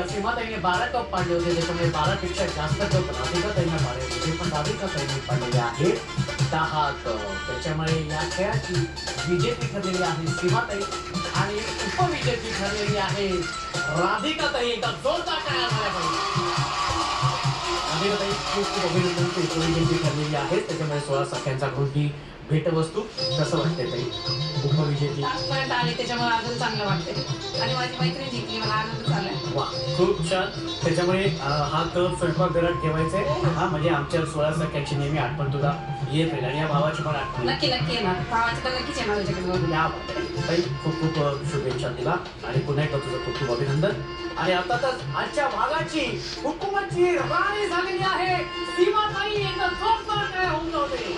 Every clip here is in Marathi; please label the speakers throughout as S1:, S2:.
S1: सीमाताईने 12 कप पाडले होते, त्याच्यामुळे 12 पेक्षा जास्त कप राधिकाताईंना पाडले होते, पण राधिकाताईंनी पाडलेले आहेत 10 कप. त्याच्यामुळे या खेळाची विजेती ठरलेली आहे सीमाताई आणि उपविजेती ठरलेली आहे राधिकाताई. एकदा जोरदार टाळ्या झाल्या पाहिजे. राधिकाताई खूप अभिनंदन, ते उपविजेती ठरलेली आहे. त्याच्यामुळे 16 सख्यांचा कृती भेटवस्तू. कसं वाटते ताई उपविजेती?
S2: आले त्याच्यामुळे अजून चांगलं वाटतंय आणि माझी मैत्रीण जिंकली, मला आनंद झालाय.
S1: वा, खूप छान. त्याच्यामुळे हा कप स्वयंपाकघरात ठेवायचा आहे. हा म्हणजे आमच्या 16 सख्याची नेहमी आठवण तुला येत राहील आणि या भावाची पण आठवण.
S2: नक्की नक्की येणार, भावाची तर नक्कीच येणार त्याच्याकडे.
S1: या ताई खूप खूप शुभेच्छा तुला आणि पुन्हा एकदा तुझं खूप खूप अभिनंदन. आणि अर्थातच आजच्या भागाची हुकुमाची राणी झालेली आहे सीमाताई. एकदा जोरदार काय होऊन जाते.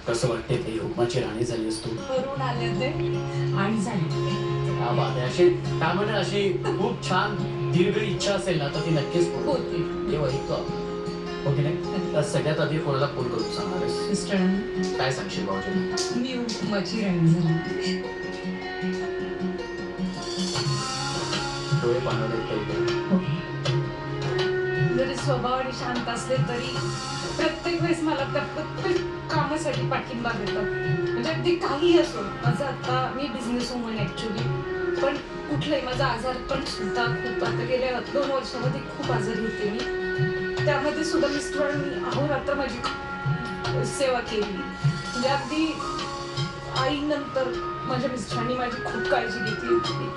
S1: कसं वाटते ते हुकमाची राणी झाली असतो.
S2: करून आले ते आणि झाली.
S1: अशी काय म्हणतात, अशी खूप छान दीर्घ इच्छा असेल ना तर ती नक्कीच पूर्ण होती. तेव्हा एक ओके नाही तर सगळ्यात आधी कोणाला फोन करून सांगणार
S2: मिस्टर
S1: काय सांगशील भाऊजी?
S2: मी हुकमाची राणी झाली.
S1: डोळे पाहणारे
S2: जरी स्वभावाने शांत असले तरी प्रत्येक वेळेस मला त्या प्रत्येक कामासाठी पाठिंबा देतात. म्हणजे अगदी काही असो. माझं आता मी बिझनेस वुमन ऍक्च्युली, पण कुठलाही माझा आजार पण सुद्धा खूप आता गेल्या 2 वर्षामध्ये खूप आजारी होते मी. त्यामध्ये सुद्धा मिस्टरांनी अहोरात्र माझी सेवा केली. म्हणजे अगदी आईनंतर माझ्या मिस्टरांनी माझी खूप काळजी घेतली होती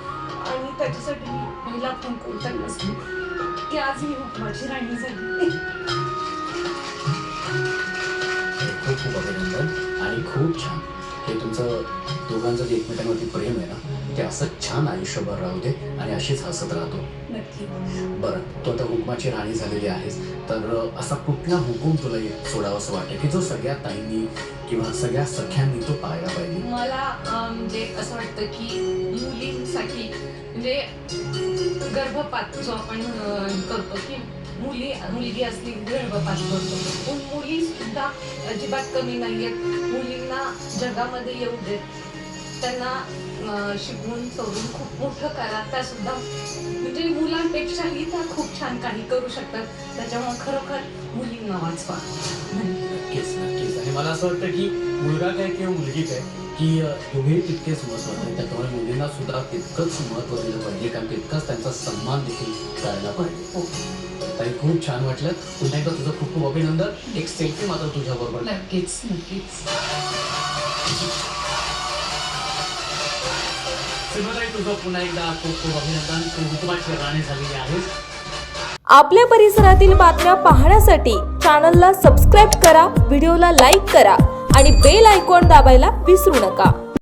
S2: आणि त्याच्यासाठी मी पहिला फोन करताना असली की आज मी हुकमाची राणी झाली.
S1: खूप खूप अभिनंदन आणि खूप छान. हे तुमचं दोघांचं जे एकमेकांवरती प्रेम आहे ना ते असं छान आयुष्यभर राहू दे आणि अशीच हसत राहतो.
S2: नक्की.
S1: बरं, तू आता हुकमाची राणी झालेली आहेस तर असा कुठला हुकूम तुला सोडावा असं वाटतं की जो सगळ्या ताईंनी किंवा सगळ्या सख्यांनी तो पाळला पाहिजे?
S2: मला म्हणजे असं वाटतं की मुलींसाठी म्हणजे गर्भपात जो आपण करतो की मुलगी असली गर्भपात करतो, पण मुली सुद्धा अजिबात कमी नाहीयेत. मुलींना जगामध्ये येऊ देत, त्यांना शिकवून सवरून खूप मोठं करा. त्या सुद्धा म्हणजे मुलांपेक्षाही त्या खूप छान काही करू शकतात. त्याच्यामुळे खरोखर मुलींना वाचवा.
S1: नक्कीच नक्कीच. आणि मला असं वाटतं की मुलगा काय किंवा मुलगी काय की दोघेही तितकेच महत्त्वाचे आहे. त्याच्यामुळे मुलींना सुद्धा तितकंच महत्त्व दिलं पाहिजे कारण तितकाच त्यांचा सन्मान देखील करायला पाहिजे. ताई खूप छान वाटलं. पुन्हा एकदा तुझं खूप खूप अभिनंदन. एक सेल्फी मात्र तुझ्या बरोबर.
S2: नक्कीच नक्कीच.
S1: सीमाताई तुझं पुन्हा एकदा खूप खूप अभिनंदन. तू हुकमाची राणी झालेली आहेस.
S3: आपल्या परिसरातील बातम्या पाहण्यासाठी चॅनलला सबस्क्राईब करा, व्हिडिओला लाईक करा आणि बेल आयकॉन दाबायला विसरू नका.